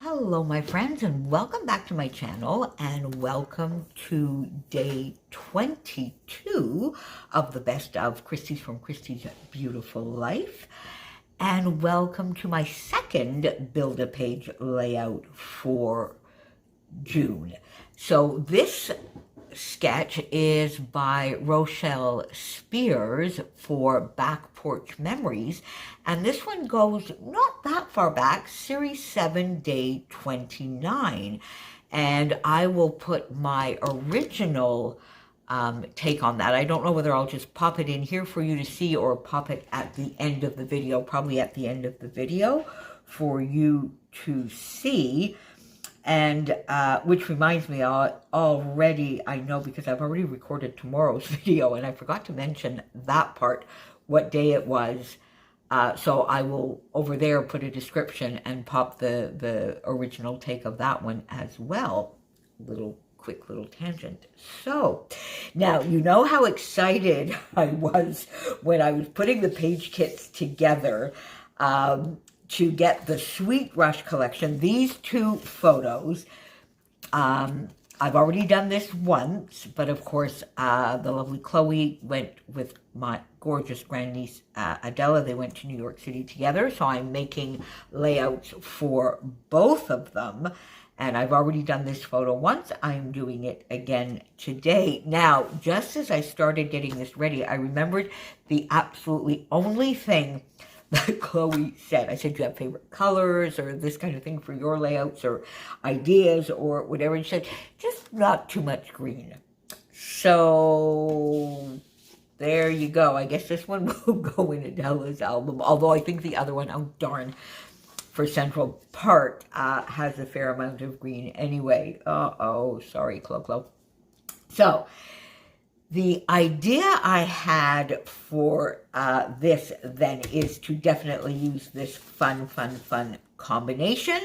Hello, my friends, and welcome back to my channel, and welcome to day 22 of the Best of Christy's from Christy's Beautiful Life, and welcome to my second Build-A-Page layout for June. So this sketch is by Rochelle Spears for Back Porch Memories, and this one goes not that far back, Series 7, Day 29, and I will put my original take on that. I don't know whether I'll just pop it in here for you to see or pop it at the end of the video, probably at the end of the video for you to see. And which reminds me, already, I know because I've already recorded tomorrow's video, and I forgot to mention that part, what day it was. So I will, over there, put a description and pop the original take of that one as well. Quick little tangent. So, now, you know how excited I was when I was putting the page kits together, to get the Sweet Rush collection, these two photos. I've already done this once, but of course, the lovely Chloe went with my gorgeous grandniece, Adela. They went to New York City together, so I'm making layouts for both of them. And I've already done this photo once. I'm doing it again today. Now, just as I started getting this ready, I remembered the absolutely only thing that Chloe said. I said, do you have favorite colors or this kind of thing for your layouts or ideas or whatever? And she said, just not too much green. So there you go. I guess this one will go in Adela's album, although I think the other one, oh darn, for Central Park, has a fair amount of green anyway. Sorry, Chloe. So the idea I had for this then is to definitely use this fun combination,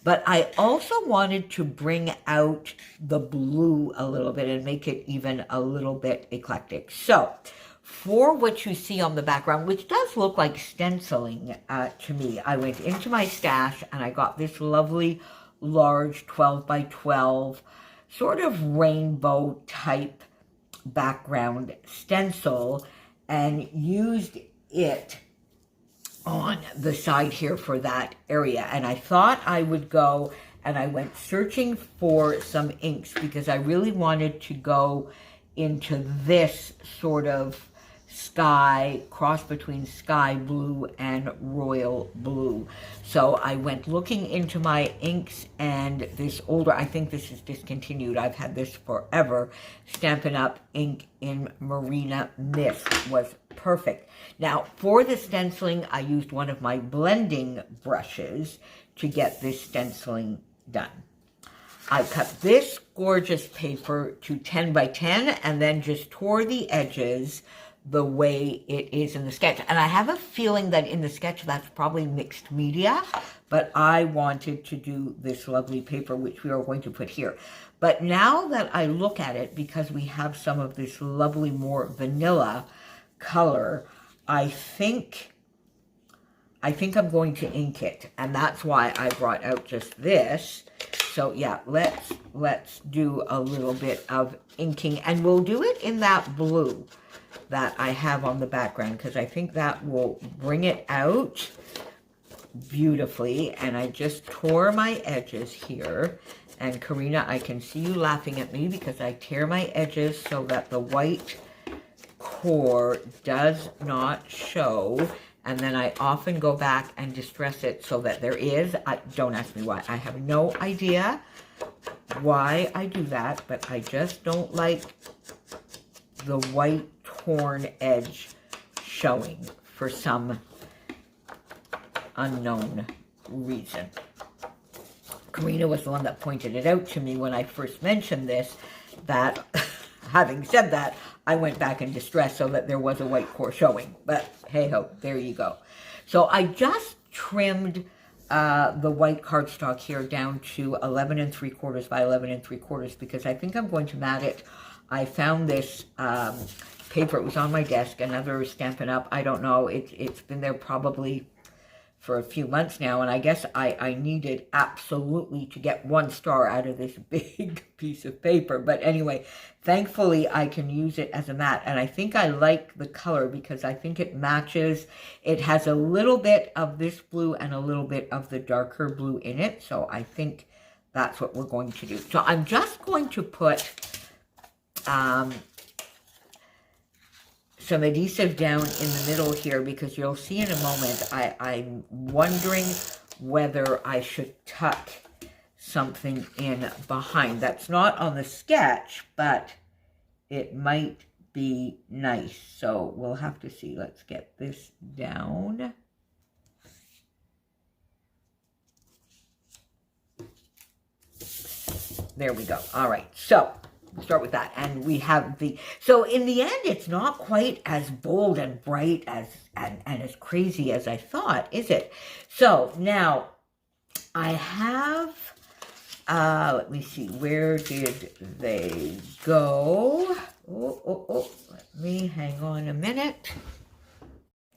but I also wanted to bring out the blue a little bit and make it even a little bit eclectic. So for what you see on the background, which does look like stenciling to me, I went into my stash and I got this lovely large 12 by 12 sort of rainbow type background stencil and used it on the side here for that area. And I thought I would go, and I went searching for some inks because I really wanted to go into this sort of sky, cross between sky blue and royal blue. So I went looking into my inks, and this older, I think this is discontinued, I've had this forever, Stampin' Up! Ink in Marina Mist was perfect. Now, for the stenciling, I used one of my blending brushes to get this stenciling done. I cut this gorgeous paper to 10 by 10 and then just tore the edges the way it is in the sketch. And I have a feeling that in the sketch that's probably mixed media, but I wanted to do this lovely paper, which we are going to put here. But now that I look at it, because we have some of this lovely more vanilla color, I think I'm going to ink it, and that's why I brought out just this. So yeah, let's do a little bit of inking, and we'll do it in that blue that I have on the background, because I think that will bring it out beautifully. And I just tore my edges here, and Karina, I can see you laughing at me because I tear my edges so that the white core does not show, and then I often go back and distress it so that there is, don't ask me why, I have no idea why I do that, but I just don't like the white torn edge showing for some unknown reason. Karina was the one that pointed it out to me when I first mentioned this, that having said that, I went back and distressed so that there was a white core showing, but hey-ho, there you go. So I just trimmed the white cardstock here down to 11 3/4 by 11 3/4 because I think I'm going to mat it. I found this paper, it was on my desk, another Stampin' Up, I don't know, it's been there probably for a few months now, and I guess I needed absolutely to get 1 star out of this big piece of paper. But anyway, thankfully I can use it as a matte, and I think I like the color because I think it matches. It has a little bit of this blue and a little bit of the darker blue in it, so I think that's what we're going to do. So I'm just going to put some adhesive down in the middle here, because you'll see in a moment, I'm wondering whether I should tuck something in behind. That's not on the sketch, but it might be nice. So we'll have to see. Let's get this down. There we go. All right. So we'll start with that. And we have so in the end, it's not quite as bold and bright and as crazy as I thought, is it? So now I have, let me see, where did they go? Let me hang on a minute.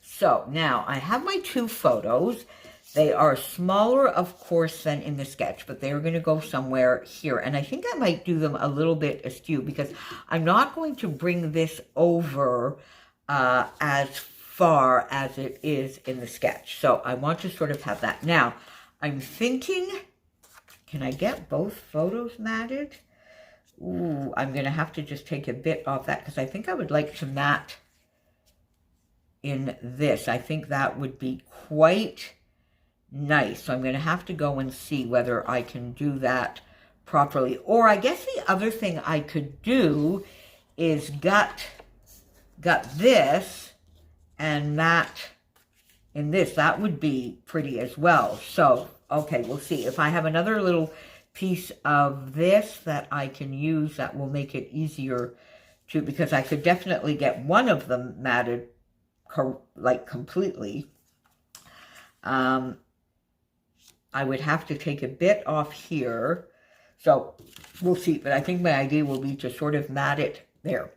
So now I have my 2 photos. They are smaller, of course, than in the sketch, but they're going to go somewhere here. And I think I might do them a little bit askew, because I'm not going to bring this over as far as it is in the sketch. So I want to sort of have that. Now, I'm thinking, can I get both photos matted? Ooh, I'm going to have to just take a bit off that, because I think I would like to matte in this. I think that would be quite nice. So I'm going to have to go and see whether I can do that properly. Or I guess the other thing I could do is gut this and matte in this. That would be pretty as well. So, okay, we'll see. If I have another little piece of this that I can use, that will make it easier to, because I could definitely get one of them matted like completely. I would have to take a bit off here, so we'll see. But I think my idea will be to sort of matte it there.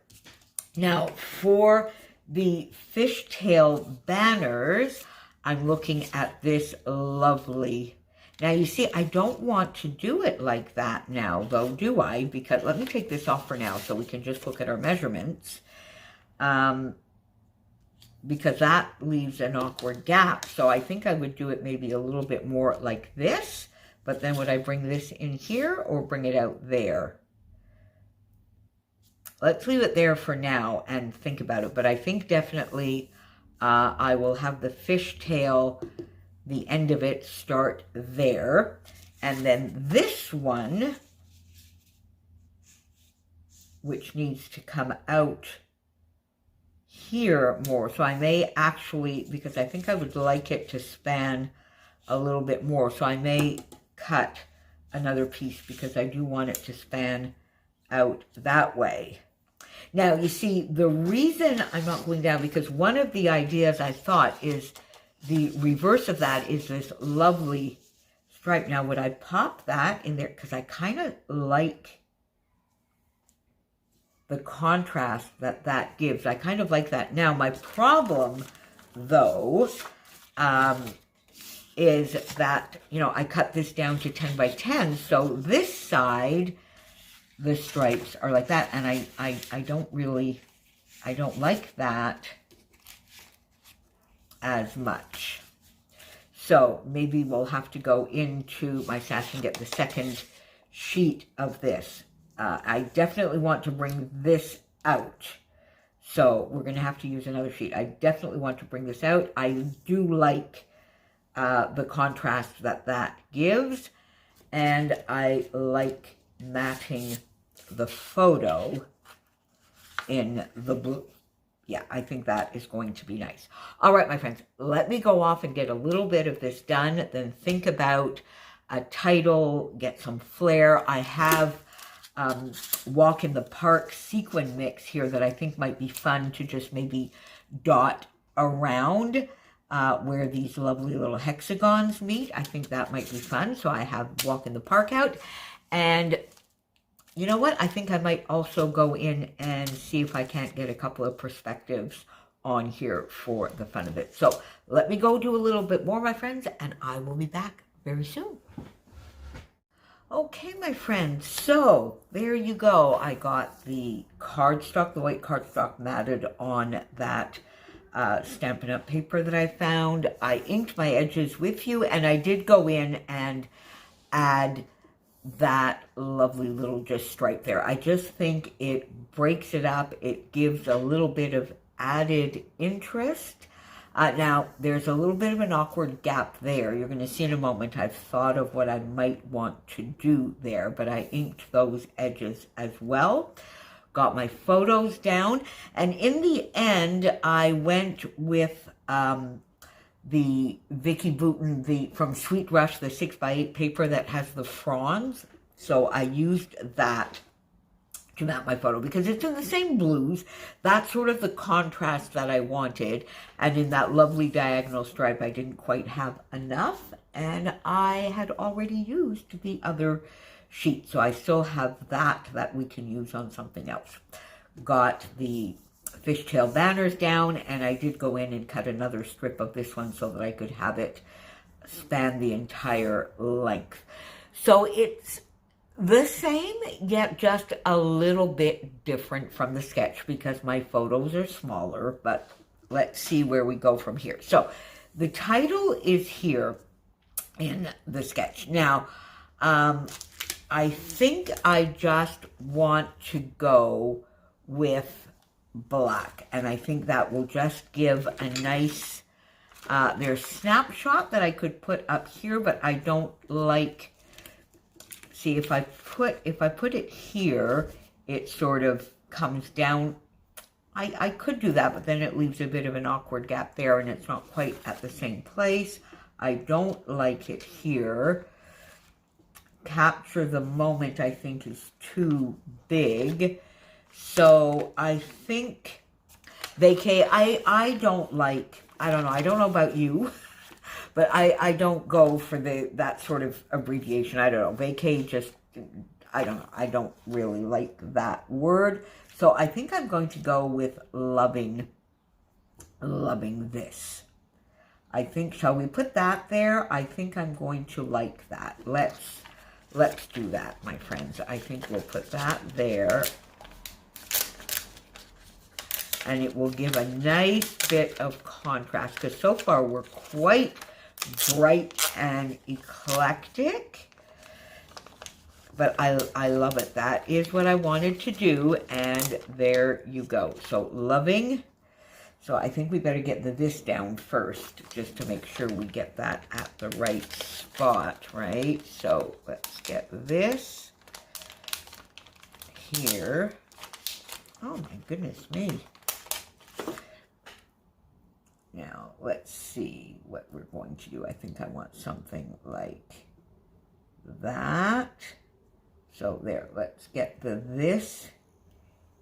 Now, for the fishtail banners, I'm looking at this lovely. Now, you see, I don't want to do it like that now, though, do I? Because let me take this off for now so we can just look at our measurements. Because that leaves an awkward gap. So I think I would do it maybe a little bit more like this, but then would I bring this in here or bring it out there? Let's leave it there for now and think about it. But I think definitely I will have the fishtail, the end of it, start there. And then this one, which needs to come out here more. So I may actually, because I think I would like it to span a little bit more, so I may cut another piece because I do want it to span out that way. Now, you see, the reason I'm not going down, because one of the ideas I thought is the reverse of that is this lovely stripe. Now, would I pop that in there? Because I kind of like the contrast that that gives. I kind of like that. Now, my problem, though, is that, you know, I cut this down to 10 by 10, so this side, the stripes are like that, and I don't really, I don't like that as much. So maybe we'll have to go into my stash and get the second sheet of this. I definitely want to bring this out. So we're going to have to use another sheet. I definitely want to bring this out. I do like the contrast that that gives. And I like matting the photo in the blue. Yeah, I think that is going to be nice. All right, my friends, let me go off and get a little bit of this done. Then think about a title, get some flair. I have Walk in the Park sequin mix here that I think might be fun to just maybe dot around where these lovely little hexagons meet. I think that might be fun. So I have Walk in the Park out. And you know what? I think I might also go in and see if I can't get a couple of perspectives on here for the fun of it. So let me go do a little bit more, my friends, and I will be back very soon. Okay, my friends, so there you go. I got the cardstock, the white cardstock matted on that Stampin' Up! Paper that I found. I inked my edges with you, and I did go in and add that lovely little just stripe there. I just think it breaks it up. It gives a little bit of added interest. Now, there's a little bit of an awkward gap there. You're going to see in a moment. I've thought of what I might want to do there, but I inked those edges as well. Got my photos down, and in the end, I went with the Vicki Boutin from Sweet Rush, the 6x8 paper that has the fronds. So I used that to map my photo because it's in the same blues. That's sort of the contrast that I wanted. And in that lovely diagonal stripe, I didn't quite have enough. And I had already used the other sheet. So I still have that we can use on something else. Got the fishtail banners down, and I did go in and cut another strip of this one so that I could have it span the entire length. So it's the same, yet just a little bit different from the sketch because my photos are smaller, but let's see where we go from here. So the title is here in the sketch. Now, I think I just want to go with black, and I think that will just give a nice, there's snapshot that I could put up here, but I don't like, see if I put it here, it sort of comes down. I could do that, but then it leaves a bit of an awkward gap there, and it's not quite at the same place. I don't like it here. Capture the moment, I think, is too big. So I think vacay, I don't like, I don't know, I don't know about you, but I don't go for that sort of abbreviation. I don't know, vacay just, I don't know, I don't really like that word. So I think I'm going to go with loving this. I think, shall we put that there? I think I'm going to like that. Let's do that, my friends. I think we'll put that there. And it will give a nice bit of contrast, because so far we're quite bright and eclectic. But I love it. That is what I wanted to do, and there you go. So loving. So I think we better get this down first, just to make sure we get that at the right spot, right? So let's get this here. Oh my goodness me. Now, let's see what we're going to do. I think I want something like that. So there, let's get this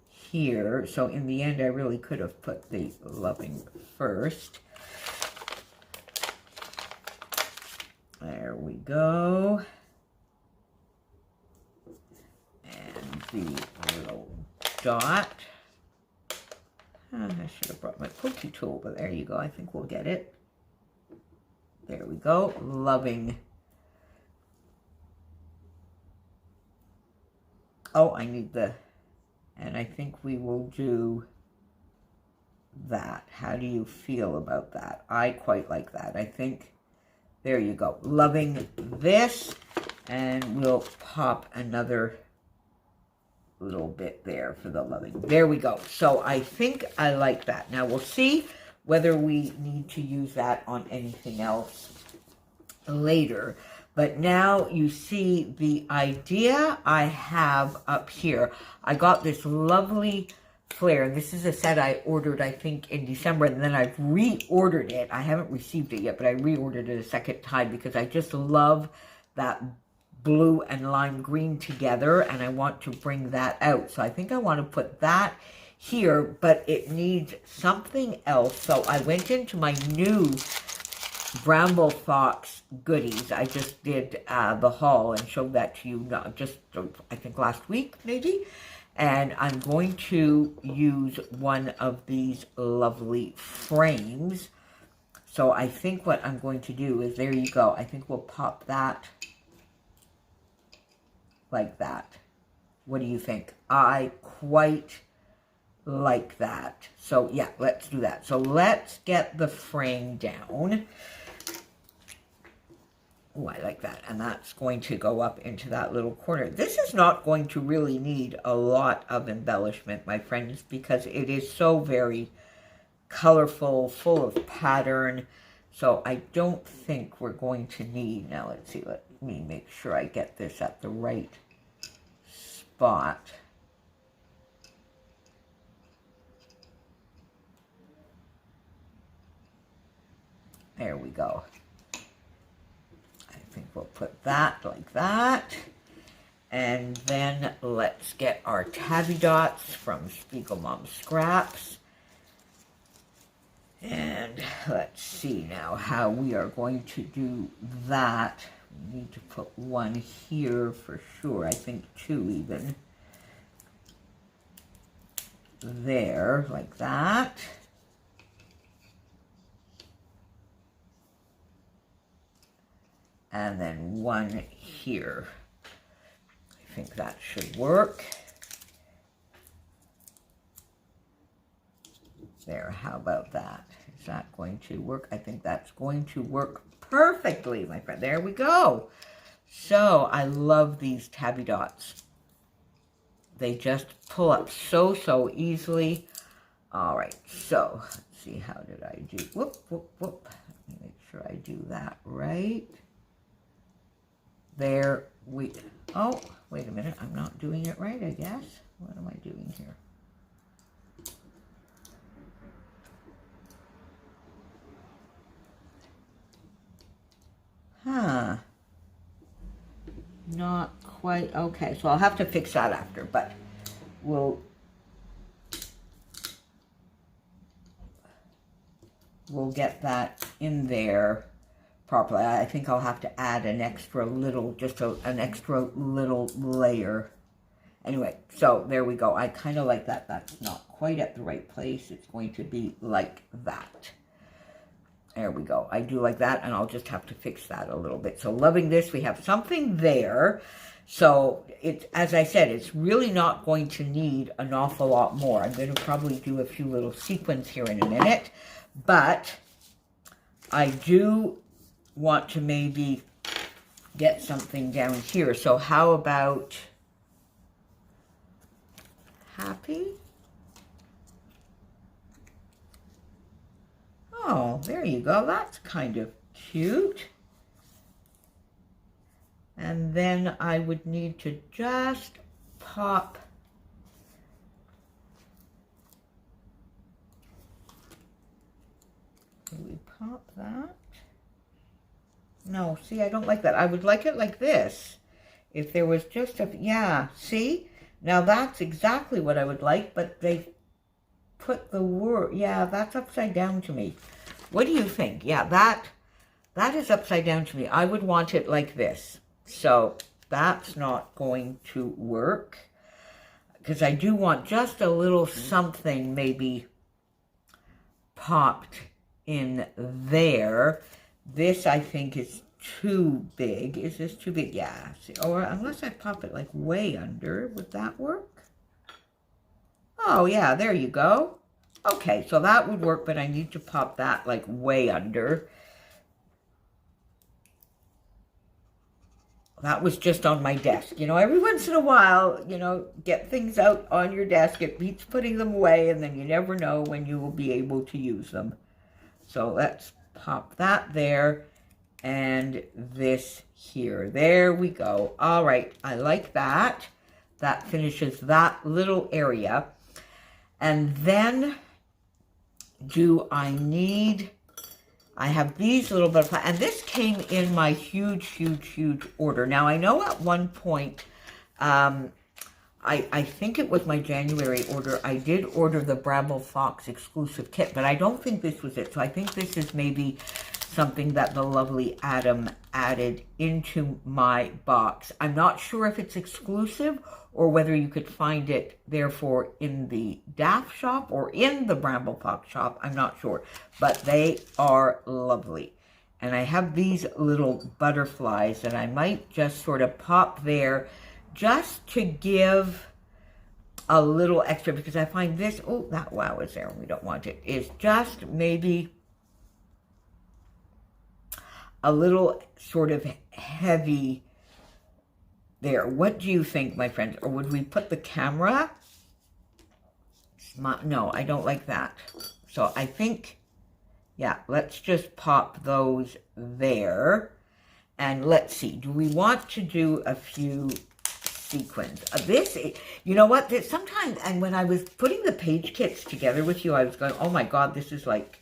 here. So in the end, I really could have put the loving first. There we go. And the little dot. I should have brought my pokey tool, but there you go. I think we'll get it. There we go. Loving. Oh, I need the, and I think we will do that. How do you feel about that? I quite like that. I think, there you go. Loving this, and we'll pop another little bit there for the loving. There we go. So I think I like that. Now we'll see whether we need to use that on anything else later. But now you see the idea I have up here. I got this lovely flare. This is a set I ordered, I think, in December, and then I've reordered it. I haven't received it yet, but I reordered it a second time because I just love that blue and lime green together, and I want to bring that out. So I think I want to put that here, but it needs something else. So I went into my new Bramble Fox goodies. I just did the haul and showed that to you just, I think, last week, maybe. And I'm going to use one of these lovely frames. So I think what I'm going to do is, there you go. I think we'll pop that like that. What do you think? I quite like that. So yeah, let's do that. So let's get the frame down. Oh, I like that. And that's going to go up into that little corner. This is not going to really need a lot of embellishment, my friends, because it is so very colorful, full of pattern. So I don't think we're going to need, now let's see, let me make sure I get this at the right spot. There we go. I think we'll put that like that. And then let's get our tabby dots from Spiegel Mom Scraps. And let's see now how we are going to do that. We need to put one here for sure. I think two even. There, like that. And then one here. I think that should work. There, how about that? Is that going to work? I think that's going to work perfectly, my friend. There we go. So, I love these tabby dots. They just pull up so easily. All right, so, let's see, how did I do? Whoop, whoop, whoop. Let me make sure I do that right. There we, oh, wait a minute. I'm not doing it right, I guess. What am I doing here? Huh. Not quite. Okay, so I'll have to fix that after, but we'll get that in there properly. I think I'll have to add an extra little, just an extra little layer. Anyway, so there we go. I kind of like that. That's not quite at the right place. It's going to be like that. There we go. I do like that, and I'll just have to fix that a little bit. So loving this. We have something there. So it's, as I said, it's really not going to need an awful lot more. I'm going to probably do a few little sequins here in a minute, but I do want to maybe get something down here. So how about happy? Oh, there you go. That's kind of cute. And then I would need to just pop can we pop that? No, see, I don't like that. I would like it like this. If there was just a, yeah, see? Now that's exactly what I would like, but they put the word, yeah, that's upside down to me. What do you think? Yeah, that is upside down to me. I would want it like this. So that's not going to work, because I do want just a little something maybe popped in there. This, I think, is too big. Is this too big? Yeah. See, or unless I pop it like way under, would that work? Oh, yeah, there you go. Okay, so that would work, but I need to pop that like way under. That was just on my desk. You know, every once in a while, you know, get things out on your desk. It beats putting them away, and then you never know when you will be able to use them. So let's pop that there, and this here. There we go. All right, I like that. That finishes that little area. And then do I need, I have these little butterflies, and this came in my huge order. Now, I know at one point, I think it was my January order, I did order the Bramble Fox exclusive kit, but I don't think this was it. So I think this is maybe something that the lovely Adam added into my box. I'm not sure if it's exclusive or whether you could find it therefore in the DAF shop or in the Bramblefox shop. I'm not sure, but they are lovely. And I have these little butterflies that I might just sort of pop there just to give a little extra, because I find this, oh, that wow is there and we don't want it, is just maybe a little sort of heavy there. What do you think, my friends? Or would we put the camera? No, I don't like that. So I think, yeah, let's just pop those there. And let's see, do we want to do a few sequins? This, you know what, sometimes, and when I was putting the page kits together with you, I was going, oh my God, this is like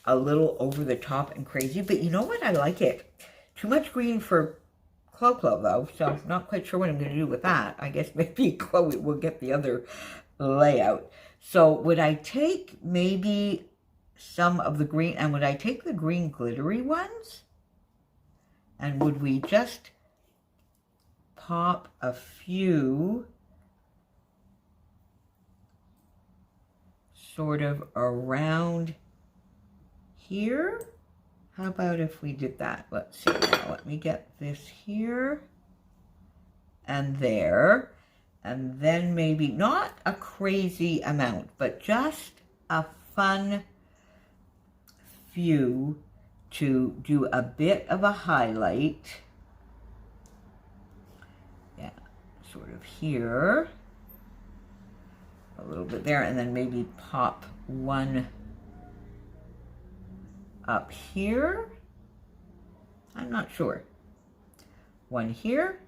a little over the top and crazy, but you know what, I like it. Too much green for Clo though, so I'm not quite sure what I'm going to do with that. I guess maybe Chloe will get the other layout. So would I take maybe some of the green, and would I take the green glittery ones? And would we just pop a few sort of around here? How about if we did that? Let's see now. Let me get this here and there. And then maybe not a crazy amount, but just a fun few to do a bit of a highlight. Yeah, sort of here. A little bit there, and then maybe pop one up here. I'm not sure. One here.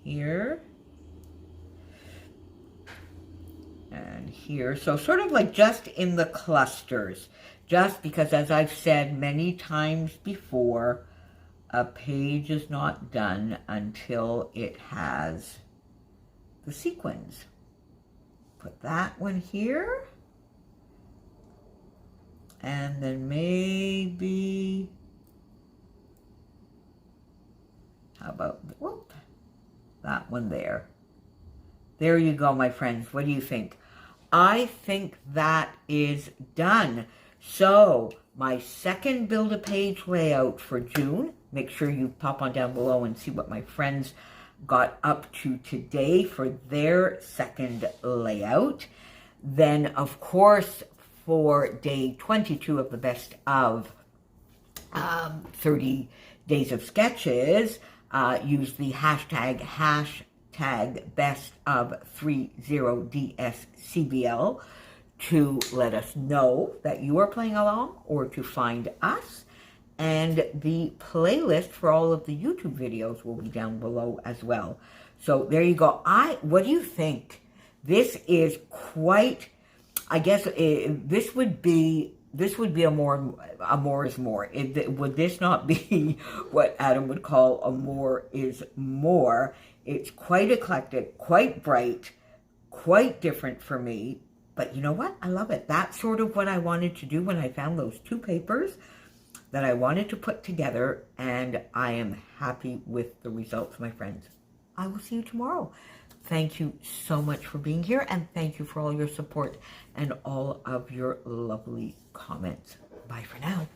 Here. And here. So sort of like just in the clusters. Just because, as I've said many times before, a page is not done until it has the sequins. Put that one here. And then maybe, how about, whoop, that one there. There you go, my friends. What do you think? I think that is done. So, my second Build-A-Page layout for June. Make sure you pop on down below and see what my friends got up to today for their second layout. Then, of course, for day 22 of the best of 30 days of sketches, use the hashtag best of 30DSCBL to let us know that you are playing along or to find us. And the playlist for all of the YouTube videos will be down below as well. So there you go. What do you think? This is quite, I guess this would be a more is more. Would this not be what Adam would call a more is more? It's quite eclectic, quite bright, quite different for me. But you know what? I love it. That's sort of what I wanted to do when I found those two papers that I wanted to put together, and I am happy with the results, my friends. I will see you tomorrow. Thank you so much for being here, and thank you for all your support and all of your lovely comments. Bye for now.